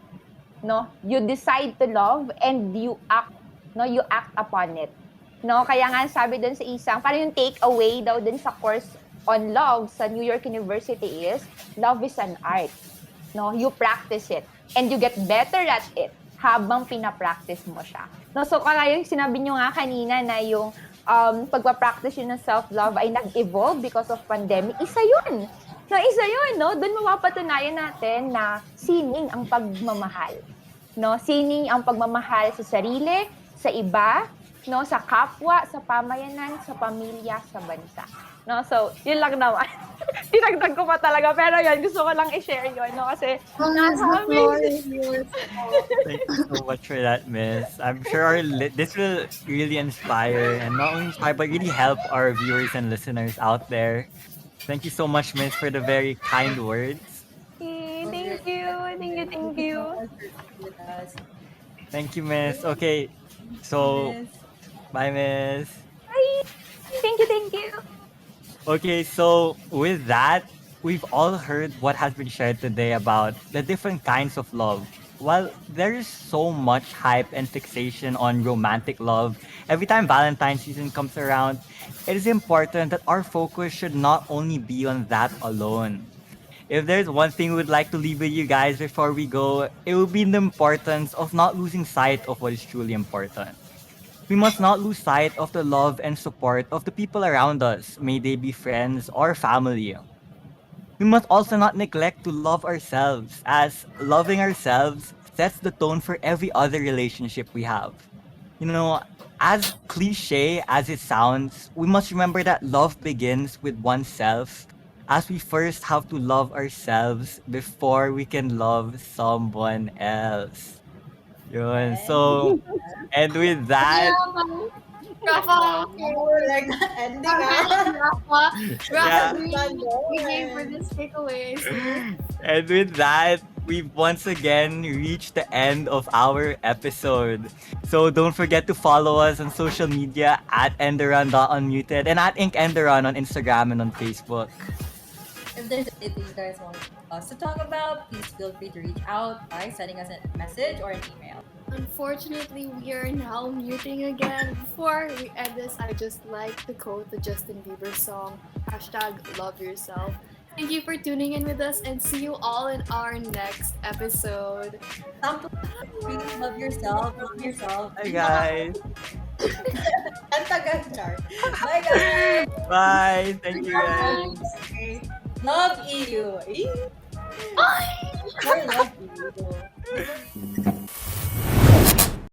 No, you decide to love and you act. No, you act upon it. No, kaya nga sabi dun sa isang, parang yung take away daw dun sa course on love sa New York University is love is an art. No, you practice it and you get better at it habang pina-practice mo siya. No, so kaya yung sinabi nyo nga kanina na yung pagpa-practice yun ng self-love ay nag-evolve because of pandemic, isa yun. No? Doon mapapatunayan natin na sining ang pagmamahal. No? Sining ang pagmamahal sa sarili, sa iba, no, sa kapwa, sa pamayanan, sa pamilya, sa bansa. No, so yun lang naman. Dinagdag ko pa talaga, pero yun, gusto ko lang i-share yun, no, kasi Yes, the floor is yours. Thank you so much for that, Miss. I'm sure this will really inspire and not only inspire but really help our viewers and listeners out there. Thank you so much, Miss, for the very kind words. Okay, Was thank really you, thank you, nice. thank Thank you you. so much for being with us. Thank you, Miss. Okay, so Miss. bye, Miss. Bye. Thank you, thank you. Okay, so with that, we've all heard what has been shared today about the different kinds of love. While there is so much hype and fixation on romantic love, every time Valentine's season comes around, it is important that our focus should not only be on that alone. If there's one thing we'd like to leave with you guys before we go, it will be the importance of not losing sight of what is truly important. We must not lose sight of the love and support of the people around us, may they be friends or family. We must also not neglect to love ourselves, as loving ourselves sets the tone for every other relationship we have. You know, as cliche as it sounds, we must remember that love begins with oneself, as we first have to love ourselves before we can love someone else. Yun. And So, and with that, Yeah, Rafa, okay. like the ending, Rafa, Rafa, yeah. we gave for this takeaway, see? And with that, we've once again reached the end of our episode. So don't forget to follow us on social media at Enderun.Unmuted and at Enderun on Instagram and on Facebook. If there's anything you guys want us to talk about, please feel free to reach out by sending us a message or an email. Unfortunately, we are now muting again. Before we end this, I just like to quote the Justin Bieber song, hashtag love yourself. Thank you for tuning in with us and see you all in our next episode. Please love yourself, love yourself. Hi guys. Ang tagal, Char. Bye, guys. Bye. Thank you guys. Love you.